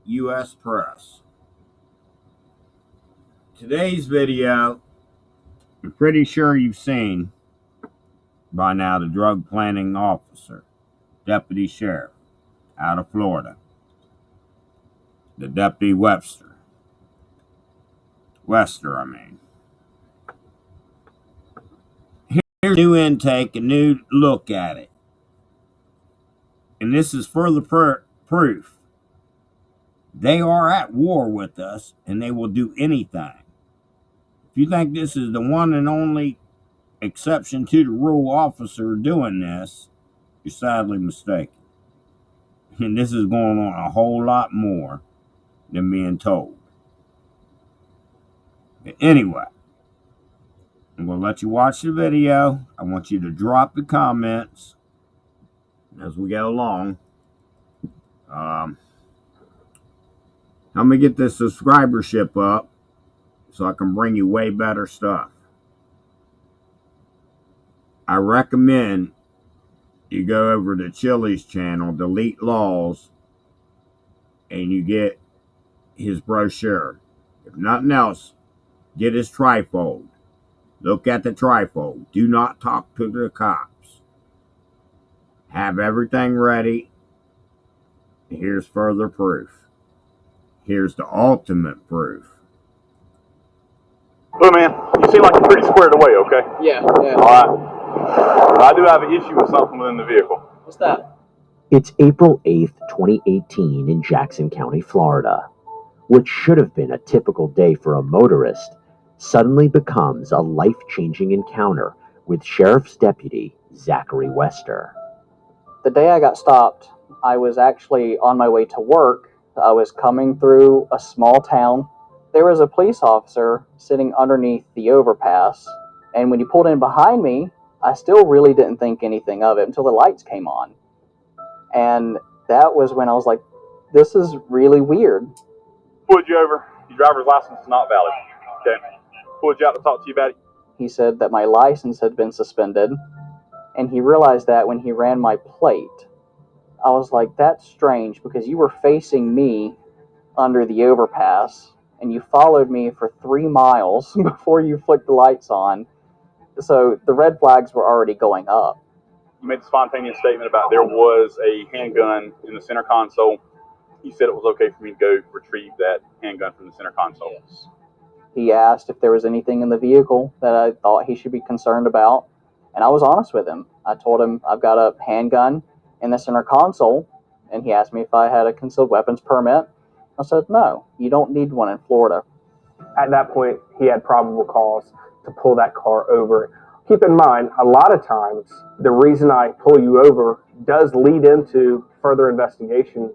U.S. Press. Today's video, I'm pretty sure you've seen by now the drug planning officer, deputy sheriff out of Florida, the Deputy Wester, Here's a new intake, a new look at it. And this is further proof. They are at war with us, and they will do anything. If you think this is the one and only exception to the rule officer doing this, you're sadly mistaken. And this is going on a whole lot more than being told. But anyway, I'm going to let you watch the video. I want you to drop the comments as we go along. I'm going to get this subscribership up so I can bring you way better stuff. I recommend you go over to Chili's channel, Delete Laws, and you get his brochure. If nothing else, get his trifold. Look at the trifold. Do not talk to the cops. Have everything ready. Here's further proof. Here's the ultimate proof. Look, man, you seem like you're pretty squared away, okay? Yeah. All right. I do have an issue with something within the vehicle. What's that? It's April 8th, 2018 in Jackson County, Florida. What should have been a typical day for a motorist suddenly becomes a life-changing encounter with Sheriff's Deputy Zachary Wester. The day I got stopped, I was actually on my way to work. I was coming through a small town. There was a police officer sitting underneath the overpass, and when he pulled in behind me, I still really didn't think anything of it until the lights came on. And that was when I was like, this is really weird. Pulled you over. Your driver's license is not valid. Okay. Pulled you out to talk to you about it. He said that my license had been suspended, and he realized that when he ran my plate. I was like, that's strange, because you were facing me under the overpass, and you followed me for 3 miles before you flicked the lights on. So the red flags were already going up. You made a spontaneous statement about there was a handgun in the center console. You said it was okay for me to go retrieve that handgun from the center console. Yes. He asked if there was anything in the vehicle that I thought he should be concerned about, and I was honest with him. I told him I've got a handgun in the center console, and he asked me if I had a concealed weapons permit. I said, no, you don't need one in Florida. At that point, he had probable cause to pull that car over. Keep in mind, a lot of times, the reason I pull you over does lead into further investigation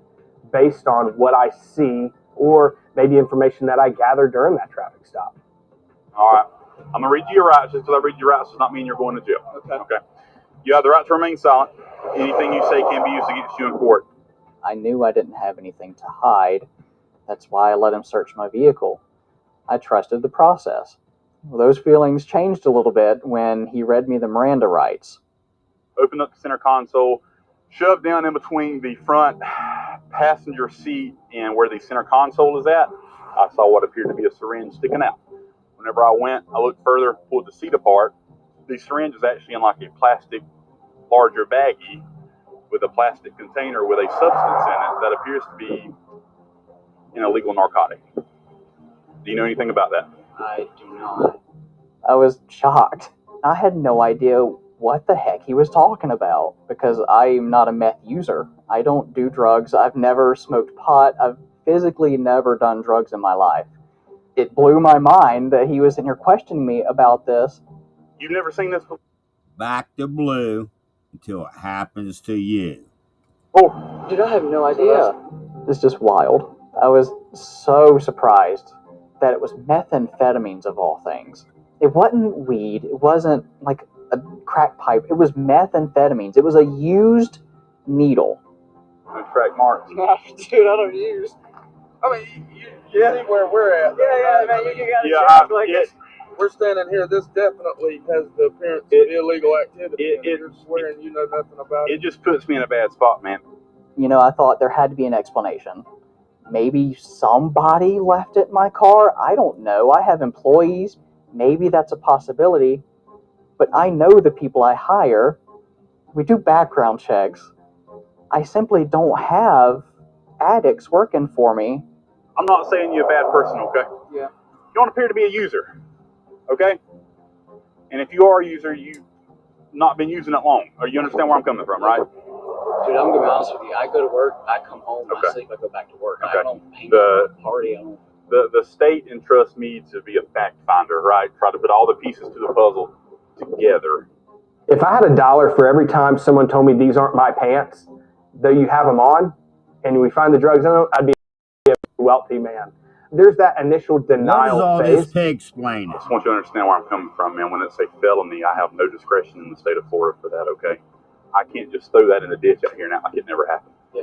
based on what I see or maybe information that I gather during that traffic stop. All right. I'm going to read you your rights. Just because I read your rights does not mean you're going to jail. Okay. You have the right to remain silent. Anything you say can be used against you in court. I knew I didn't have anything to hide. That's why I let him search my vehicle. I trusted the process. Well, those feelings changed a little bit when he read me the Miranda rights. Open up the center console, shove down in between the front passenger seat and where the center console is at. I saw what appeared to be a syringe sticking out. Whenever I went, I looked further, pulled the seat apart. The syringe is actually in like a plastic, larger baggie with a plastic container with a substance in it that appears to be an illegal narcotic. Do you know anything about that? I do not. I was shocked. I had no idea what the heck he was talking about because I'm not a meth user. I don't do drugs. I've never smoked pot. I've physically never done drugs in my life. It blew my mind that he was in here questioning me about this. You've never seen this before? Back to blue until it happens to you. Oh, Dude, I have no idea. It's just wild. I was so surprised that it was methamphetamines of all things. It wasn't weed. It wasn't like a crack pipe. It was methamphetamines. It was a used needle. no track marks. Dude, I don't use. I mean, you see where we're at. Yeah, man, you gotta Yeah, We're standing here. This definitely has the appearance of illegal activity. And you're swearing you know nothing about it. It just puts me in a bad spot, man. You know, I thought there had to be an explanation. Maybe somebody left it in my car. I don't know. I have employees. Maybe that's a possibility. But I know the people I hire. We do background checks. I simply don't have addicts working for me. I'm not saying you're a bad person, okay? Yeah. You don't appear to be a user, okay? And if you are a user, you've not been using it long. Or you understand where I'm coming from, right? Dude, I'm gonna be honest with you. I go to work, I come home, Okay. I sleep, I go back to work. Okay. I don't hang out, party. I don't. The state entrusts me to be a fact finder, right? Try to put all the pieces to the puzzle together. If I had $1 for every time someone told me these aren't my pants, though you have them on, and we find the drugs in them, I'd be a wealthy man. There's that initial denial What is all phase. this pig explaining? I just want you to understand where I'm coming from, man. When it's a felony, I have no discretion in the state of Florida for that, okay? I can't just throw that in the ditch out here and act like it never happened. Yeah.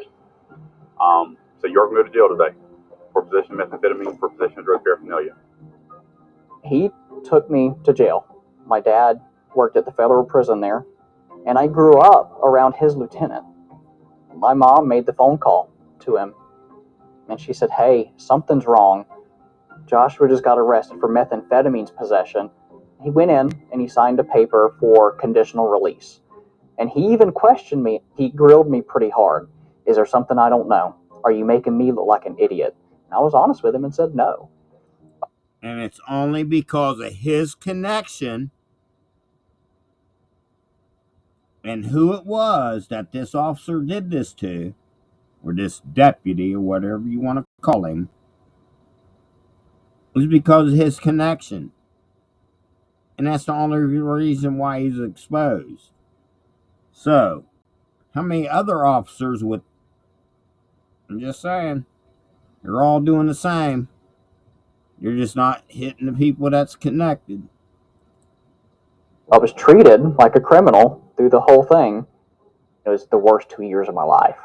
So you're going to go to jail today for possession of methamphetamine, for possession of drug paraphernalia. He took me to jail. My dad worked at the federal prison there, and I grew up around his lieutenant. My mom made the phone call to him, and she said, "Hey, something's wrong. Joshua just got arrested for methamphetamines possession." He went in and he signed a paper for conditional release. And he even questioned me. He grilled me pretty hard. Is there something I don't know? Are you making me look like an idiot? And I was honest with him and said no. And it's only because of his connection and who it was that this officer did this to, or this deputy, or whatever you want to call him. It was because of his connection. And that's the only reason why he's exposed. So, how many other officers would... I'm just saying, you're all doing the same. You're just not hitting the people that's connected. I was treated like a criminal through the whole thing. It was the worst 2 years of my life.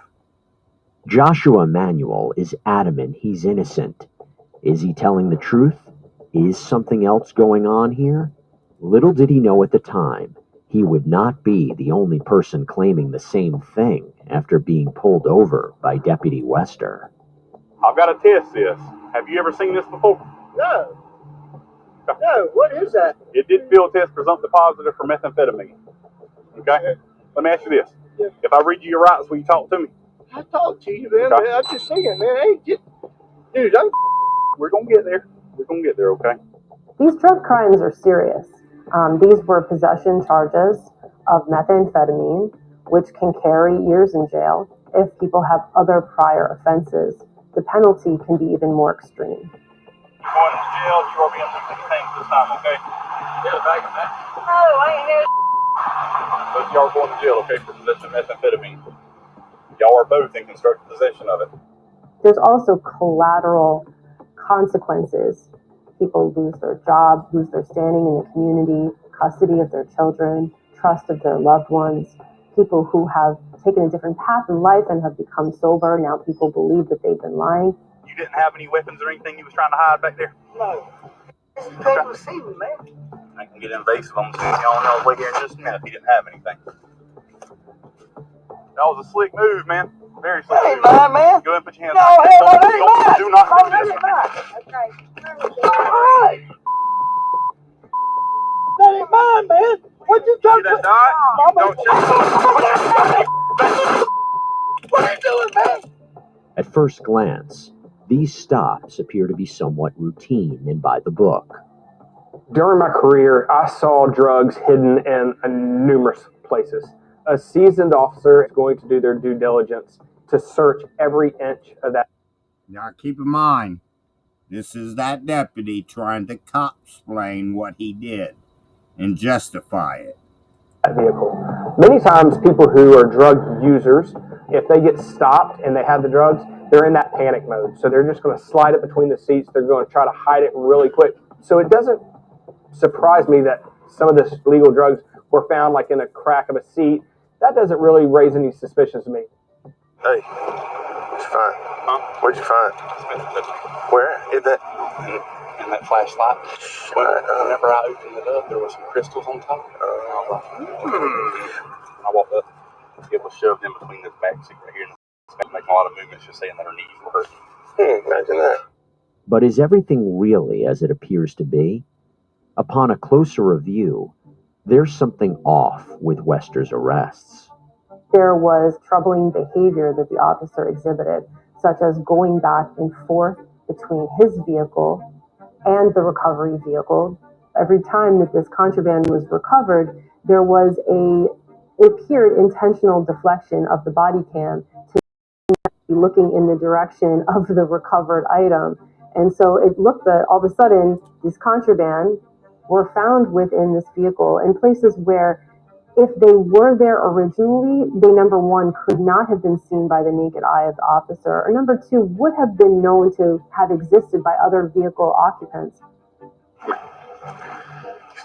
Joshua Manuel is adamant he's innocent. Is he telling the truth? Is something else going on here? Little did he know at the time, he would not be the only person claiming the same thing after being pulled over by Deputy Wester. I've got to test this. Have you ever seen this before? No. No, what is that? It did field test presumptive positive for methamphetamine. Okay? Let me ask you this. Yeah. If I read you your rights, will you talk to me? I talked to you, man. Okay. I'm just saying, man. Hey, dude, We're going to get there. We're going to get there, okay? These drug crimes are serious. These were possession charges of methamphetamine, which can carry years in jail. If people have other prior offenses, the penalty can be even more extreme. You're going to jail. You are being detained this time, okay? Yeah, back in that. Oh, I ain't Both y'all are going to jail, okay, for possession of methamphetamine. Y'all are both in constructive possession of it. There's also collateral consequences. People lose their job, lose their standing in the community, custody of their children, trust of their loved ones. People who have taken a different path in life and have become sober, now people believe that they've been lying. You didn't have any weapons or anything you was trying to hide back there? no. This is people to see me, man. I can get invasive on y'all's way here in just a minute if you didn't have anything. That was a slick move, man. Very slick That ain't move. mine, man. Go ahead and put your hands No, on hell no, it. that ain't mine. Do not Oh, do that this. ain't mine. Okay. All right. That ain't mine, man. What you See trying that to dot? Mama, Don't check. what are you doing, man? At first glance, these stops appear to be somewhat routine and by the book. During my career, I saw drugs hidden in numerous places. A seasoned officer is going to do their due diligence to search every inch of that. Now keep in mind, this is that deputy trying to explain what he did and justify it. Vehicle. Many times people who are drug users, if they get stopped and they have the drugs, they're in that panic mode. So they're just going to slide it between the seats. They're going to try to hide it really quick. So it doesn't surprise me that some of this legal drugs were found like in a crack of a seat. That doesn't really raise any suspicions to me. Hey, what'd you find? Huh? What'd you find? Where? In that? And that flashlight. Whenever I opened it up, there was some crystals on top. I walked up. It was shoved in between this back seat right here. And it's making a lot of movements, just saying that her knees were hurting. Imagine that. But is everything really as it appears to be? Upon a closer review, there's something off with Wester's arrests. There was troubling behavior that the officer exhibited, such as going back and forth between his vehicle and the recovery vehicle. Every time that this contraband was recovered, there was it appeared intentional deflection of the body cam to be looking in the direction of the recovered item. And so it looked that all of a sudden, these contraband were found within this vehicle in places where if they were there originally, they, number one, could not have been seen by the naked eye of the officer, or number two, would have been known to have existed by other vehicle occupants.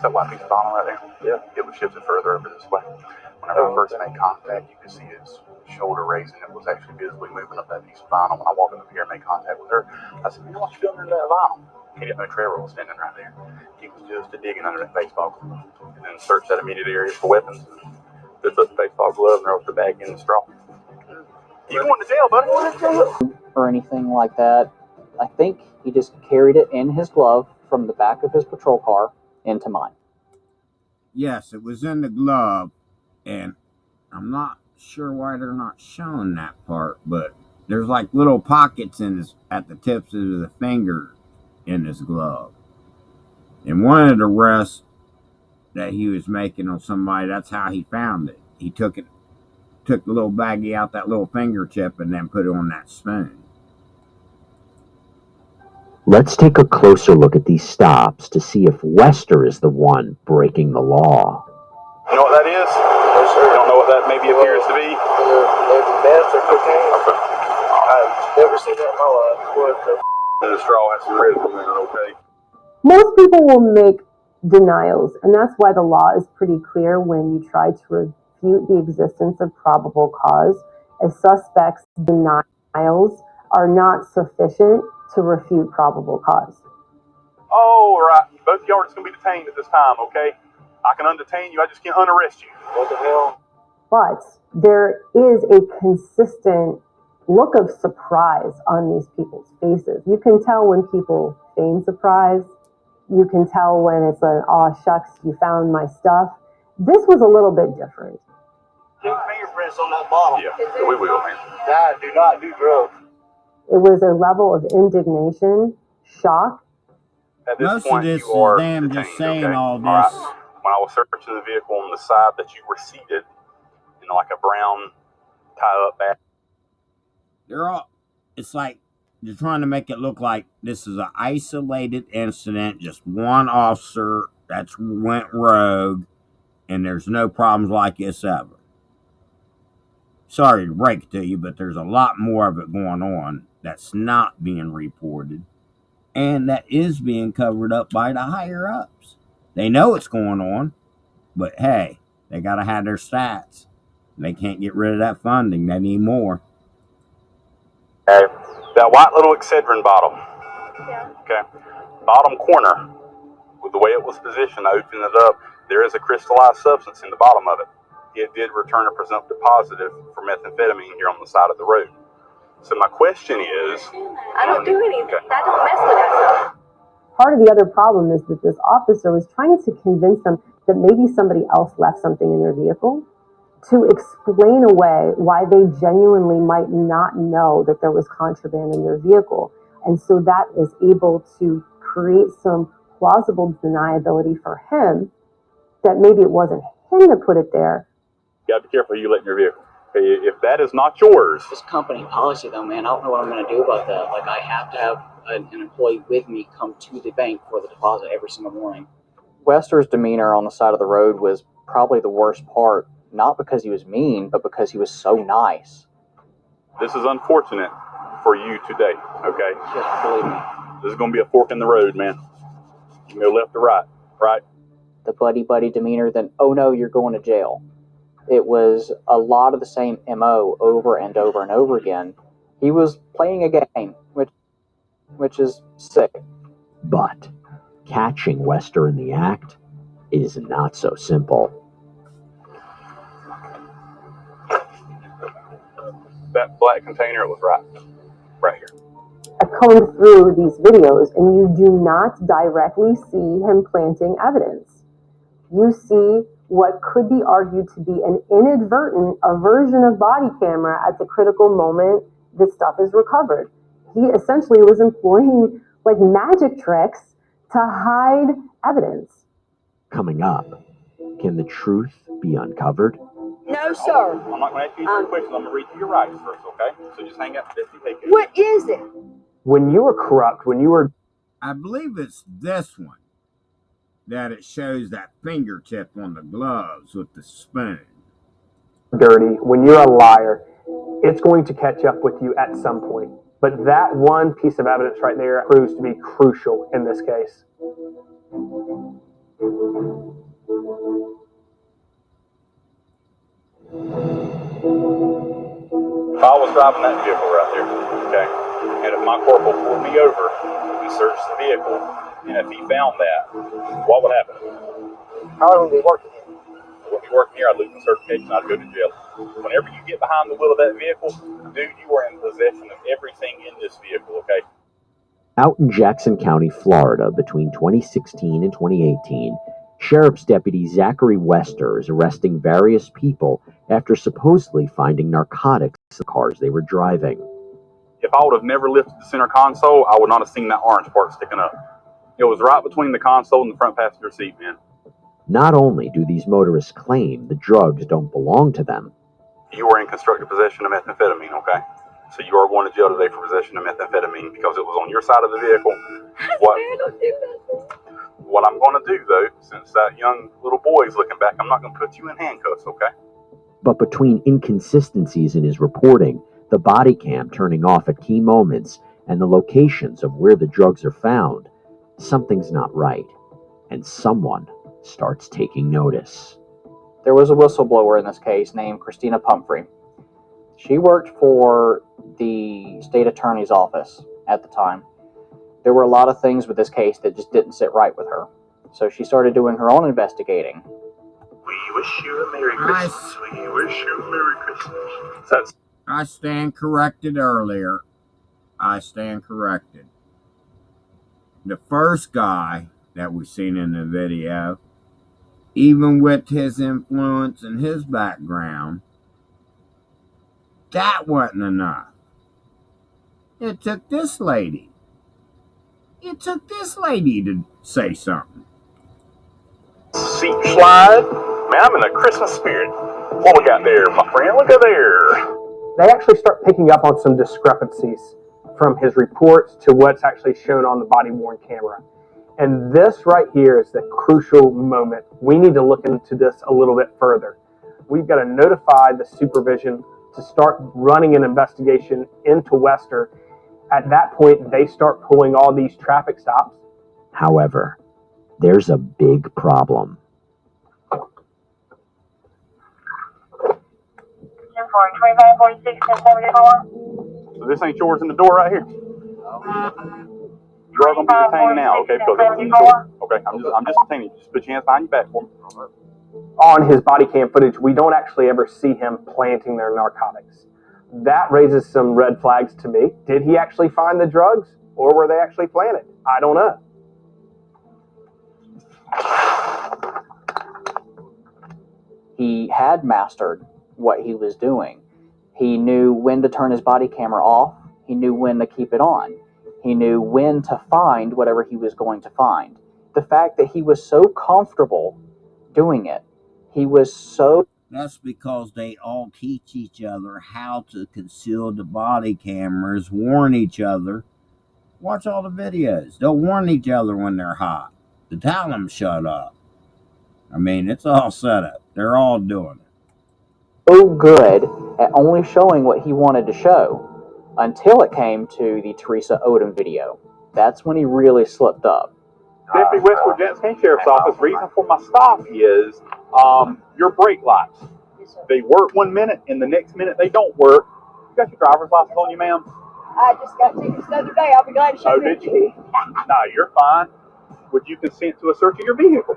That white piece of vinyl right there? Yeah. It was shifted further over this way. Whenever I first made contact, you could see his shoulder raising. It was actually visibly moving up that piece of vinyl. When I walked up here and made contact with her, I said, "You know what you're doing under that vinyl?" He didn't know Trevor was standing right there. He was just digging under that baseball glove and then searched that immediate area for weapons. Just took the baseball glove and roped it back in the straw. You going to jail, buddy? Or anything like that. I think he just carried it in his glove from the back of his patrol car into mine. Yes, it was in the glove, and I'm not sure why they're not showing that part, but there's like little pockets at the tips of the finger in his glove. And one of the arrests that he was making on somebody, that's how he found it. He took the little baggie out, that little fingertip, and then put it on that spoon. Let's take a closer look at these stops to see if Wester is the one breaking the law. You know what that is? No, sir. You don't know what that maybe appears to be? Maybe meth or cocaine. Okay. I've never seen that in my life. What The straw has some critical in it, okay? Most people will make denials, and that's why the law is pretty clear when you try to refute the existence of probable cause. A suspect's denials are not sufficient to refute probable cause. All right. Both of y'all are just going to be detained at this time, okay? I can undetain you. I just can't unarrest you. the hell? But there is a consistent look of surprise on these people's faces. You can tell when people feign surprise. You can tell when it's an, "aw shucks, you found my stuff." This was a little bit different. Take fingerprints on that bottle. Yeah, we will, man. Dad, do not do drugs. It was a level of indignation, shock. At this Most point, of this you are is them detained, just saying okay? all this. Right. When I was searching the vehicle on the side that you were seated, like a brown tie-up bag. It's like they're trying to make it look like this is an isolated incident, just one officer that's went rogue, and there's no problems like this ever. Sorry to break it to you, but there's a lot more of it going on that's not being reported, and that is being covered up by the higher ups. They know it's going on, but hey, they got to have their stats. They can't get rid of that funding. They need more. Okay. That white little Excedrin bottle. Yeah. Okay. Bottom corner, with the way it was positioned, I opened it up. There is a crystallized substance in the bottom of it. It did return a presumptive positive for methamphetamine here on the side of the road. So my question is, I don't do anything. Okay. I don't mess with that stuff. Part of the other problem is that this officer was trying to convince them that maybe somebody else left something in their vehicle, to explain away why they genuinely might not know that there was contraband in their vehicle. And so that is able to create some plausible deniability for him that maybe it wasn't him that put it there. You gotta be careful who you let in your vehicle. Okay, if that is not yours. This company policy though, man, I don't know what I'm gonna do about that. Like, I have to have an employee with me come to the bank for the deposit every single morning. Wester's demeanor on the side of the road was probably the worst part. Not because he was mean, but because he was so nice. This is unfortunate for you today, okay? Just believe me. This is going to be a fork in the road, man. You can go left or right, right? The buddy demeanor, then, oh no, you're going to jail. It was a lot of the same MO over and over and over again. He was playing a game, which is sick. But catching Wester in the act is not so simple. That black container, it was right here. A comb through these videos and you do not directly see him planting evidence. You see what could be argued to be an inadvertent aversion of body camera at the critical moment this stuff is recovered. He essentially was employing like magic tricks to hide evidence. Coming up, can the truth be uncovered? No, sir. I'm not going to ask you any questions. I'm going to read you your rights first, okay? So just hang out to this and take it. What is it? When you were corrupt, when you were I believe it's this one that it shows that fingertip on the gloves with the spoon. dirty, when you're a liar, it's going to catch up with you at some point. But that one piece of evidence right there proves to be crucial in this case. If I was driving that vehicle right there, okay, and if my corporal pulled me over and searched the vehicle, and if he found that, what would happen? How long would we working here? I wouldn't be working here. I'd lose my certification. I'd go to jail. Whenever you get behind the wheel of that vehicle, dude, you are in possession of everything in this vehicle, okay? Out in Jackson County, Florida, between 2016 and 2018, Sheriff's Deputy Zachary Wester is arresting various people after supposedly finding narcotics in the cars they were driving. If I would have never lifted the center console, I would not have seen that orange part sticking up. It was right between the console and the front passenger seat, man. Not only do these motorists claim the drugs don't belong to them, You were in constructive possession of methamphetamine, okay? So you are going to jail today for possession of methamphetamine because it was on your side of the vehicle. What I'm going to do, though, since that young little boy is looking back, I'm not going to put you in handcuffs, okay? but between inconsistencies in his reporting, the body cam turning off at key moments, and the locations of where the drugs are found, something's not right, and someone starts taking notice. There was a whistleblower in this case named Christina Pumphrey. She worked for the state attorney's office at the time. There were a lot of things with this case that just didn't sit right with her. So she started doing her own investigating. We wish you a Merry Christmas. We wish you a Merry Christmas. I stand corrected earlier. I stand corrected. The first guy that we seen in the video, even with his influence and his background, that wasn't enough. It took this lady. It took this lady to say something. Seat slide. Man, I'm in the Christmas spirit. What we got there, my friend? Look at there. They actually start picking up on some discrepancies from his reports to what's actually shown on the body-worn camera. And this right here is the crucial moment. We need to look into this a little bit further. We've got to notify the supervision to start running an investigation into Wester. At that point, they start pulling all these traffic stops. However, there's a big problem. So this ain't yours in the door right here. You are going to be detained now, okay? Because it was in the door. Okay, I'm just detaining you. Just put your hands behind your back for me. On his body cam footage, we don't actually ever see him planting their narcotics. That raises some red flags to me. Did he actually find the drugs, or were they actually planted? I don't know. He had mastered what he was doing. He knew when to turn his body camera off. He knew when to keep it on. He knew when to find whatever he was going to find. The fact that he was so comfortable doing it, he was so... That's because they all teach each other how to conceal the body cameras, warn each other. Watch all the videos. They'll warn each other when they're hot. To tell them shut up. I mean, it's all set up. They're all doing it. so good at only showing what he wanted to show until it came to the Teresa Odom video. That's when he really slipped up. Deputy Westwood Jackson County Sheriff's Office, reason for my stop is your brake lights. They work 1 minute and the next minute they don't work. You got your driver's license on you, ma'am? I just got tickets the other day. I'll be glad to show Oh, them did to you? No, you're fine. Would you consent to a search of your vehicle?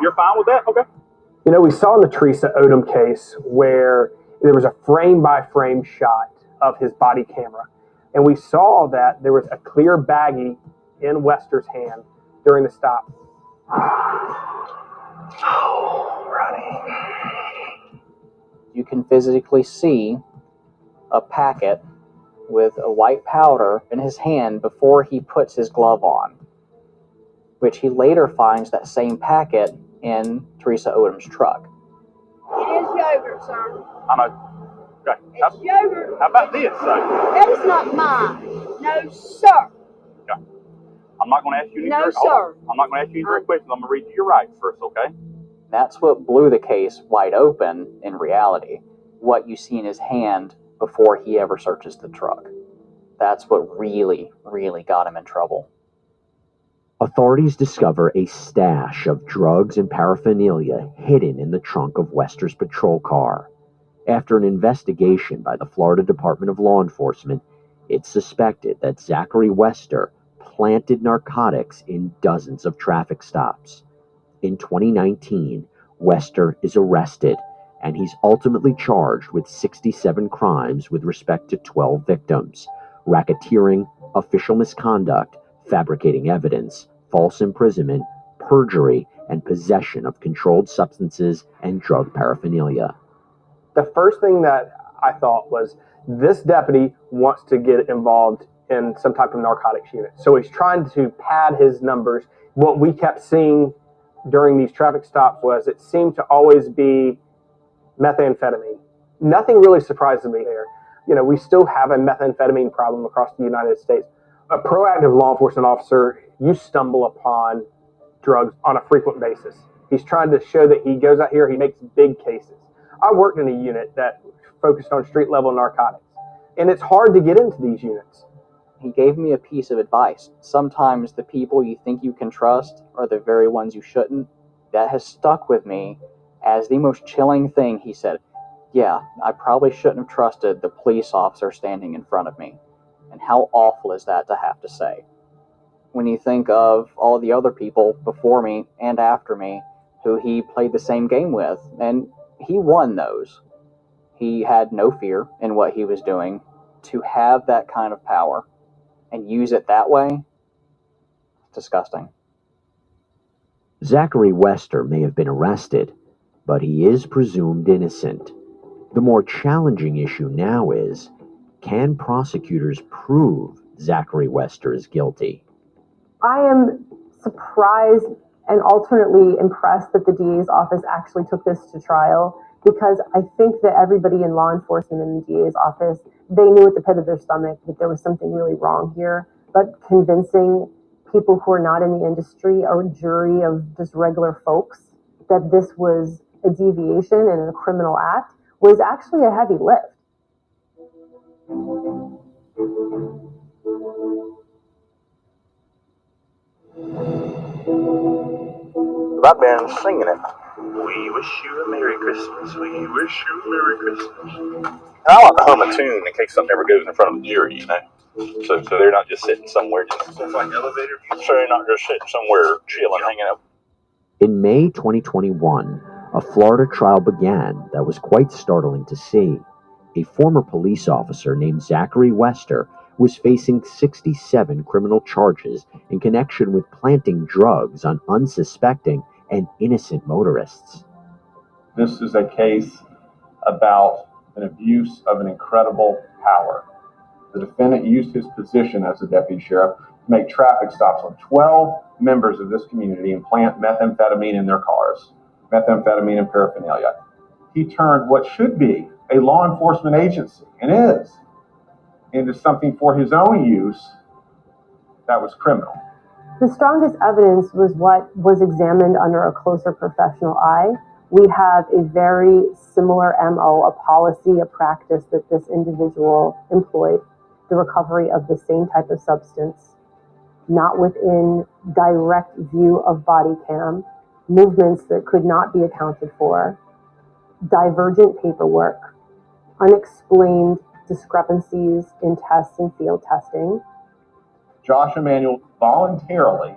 You're fine with that? Okay. You know, we saw in the Teresa Odom case where there was a frame-by-frame shot of his body camera. And we saw that there was a clear baggie in Wester's hand during the stop. You can physically see a packet with a white powder in his hand before he puts his glove on, which he later finds that same packet in Teresa Odom's truck. It is yogurt, sir. I know. Okay. It's yogurt. How about this, though? That is not mine. No, sir. Okay. I'm not going to ask you any No, direct, sir. I'm not going to ask you any direct questions. I'm going to read you your rights first, okay? That's what blew the case wide open in reality. What you see in his hand before he ever searches the truck. That's what really, really got him in trouble. Authorities discover a stash of drugs and paraphernalia hidden in the trunk of Wester's patrol car. After an investigation by the Florida Department of Law Enforcement, it's suspected that Zachary Wester planted narcotics in dozens of traffic stops. In 2019, Wester is arrested, and he's ultimately charged with 67 crimes with respect to 12 victims: racketeering, official misconduct, fabricating evidence, false imprisonment, perjury, and possession of controlled substances and drug paraphernalia. The first thing that I thought was, this deputy wants to get involved in some type of narcotics unit. So he's trying to pad his numbers. What we kept seeing during these traffic stops was it seemed to always be methamphetamine. Nothing really surprises me there. You know, we still have a methamphetamine problem across the United States. A proactive law enforcement officer, you stumble upon drugs on a frequent basis. He's trying to show that he goes out here, he makes big cases. I worked in a unit that focused on street level narcotics, and it's hard to get into these units. He gave me a piece of advice. Sometimes the people you think you can trust are the very ones you shouldn't. That has stuck with me as the most chilling thing. He said, yeah, I probably shouldn't have trusted the police officer standing in front of me. And how awful is that to have to say? When you think of all the other people before me and after me who he played the same game with, and he won those. He had no fear in what he was doing. To have that kind of power and use it that way, disgusting. Zachary Wester may have been arrested, but he is presumed innocent. The more challenging issue now is, can prosecutors prove Zachary Wester is guilty? I am surprised and alternately impressed that the DA's office actually took this to trial, because I think that everybody in law enforcement in the DA's office, they knew at the pit of their stomach that there was something really wrong here, but convincing people who are not in the industry or a jury of just regular folks that this was a deviation and a criminal act was actually a heavy lift. I've been singing it. We wish you a Merry Christmas. We wish you a Merry Christmas. I like to hum a tune in case something ever goes in front of the jury, you know. So they're not just sitting somewhere, just Sounds like elevator music. so they're not just sitting somewhere chilling, hanging out. In May 2021, a Florida trial began that was quite startling to see. A former police officer named Zachary Wester was facing 67 criminal charges in connection with planting drugs on unsuspecting and innocent motorists. This is a case about an abuse of an incredible power. The defendant used his position as a deputy sheriff to make traffic stops on 12 members of this community and plant methamphetamine in their cars, methamphetamine and paraphernalia. He turned what should be a law enforcement agency, and is, into something for his own use that was criminal. The strongest evidence was what was examined under a closer professional eye. We have a very similar MO, a policy, a practice that this individual employed, the recovery of the same type of substance, not within direct view of body cam, movements that could not be accounted for, divergent paperwork, unexplained discrepancies in tests and field testing. Josh Emanuel voluntarily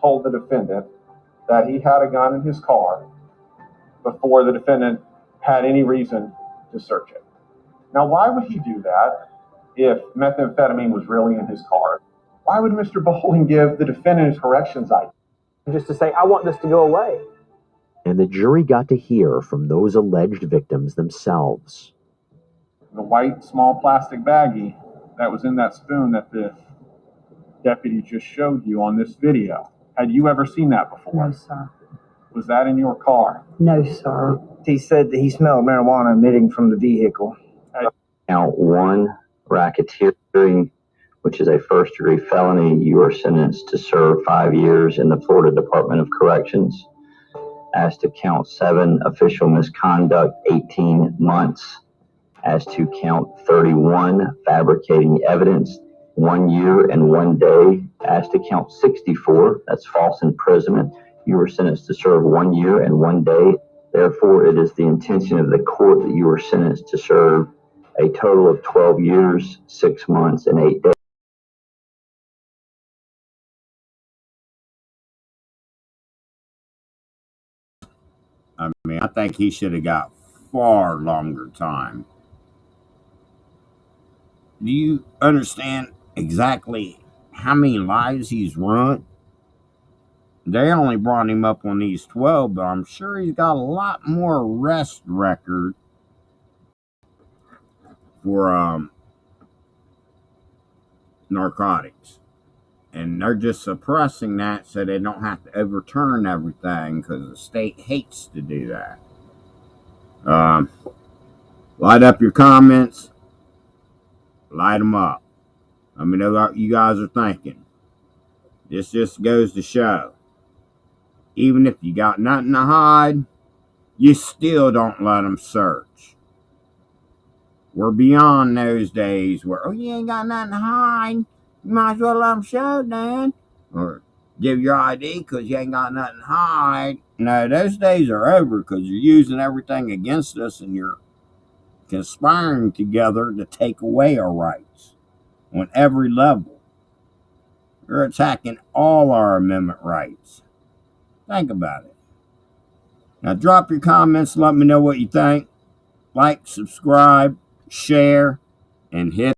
told the defendant that he had a gun in his car before the defendant had any reason to search it. Now, why would he do that? if methamphetamine was really in his car, why would Mr. Bowling give the defendant his corrections ID? Just to say, I want this to go away. And the jury got to hear from those alleged victims themselves. The white small plastic baggie that was in that spoon that the deputy just showed you on this video. Had you ever seen that before? No, sir. Was that in your car? No, sir. He said that he smelled marijuana emitting from the vehicle. Count 1, racketeering, which is a first-degree felony. You are sentenced to serve 5 years in the Florida Department of Corrections. As to count 7, official misconduct, 18 months. As to count 31, fabricating evidence, 1 year and 1 day. As to count 64, that's false imprisonment. You are sentenced to serve 1 year and 1 day. Therefore, it is the intention of the court that you are sentenced to serve a total of 12 years, 6 months, and 8 days. I mean, I think he should have got far longer time. Do you understand exactly how many lives he's run? They only brought him up on these 12, but I'm sure he's got a lot more arrest record for narcotics. And they're just suppressing that so they don't have to overturn everything, because the state hates to do that. Light up your comments. Light them up. Let me know what you guys are thinking. This just goes to show, even if you got nothing to hide, you still don't let them search. We're beyond those days where, oh, you ain't got nothing to hide, you might as well let them show, Dan. Or give your ID because you ain't got nothing to hide. No, those days are over, because you're using everything against us and you're conspiring together to take away our rights on every level. You're attacking all our amendment rights. Think about it. Now drop your comments, let me know what you think. Like, subscribe, share, and hit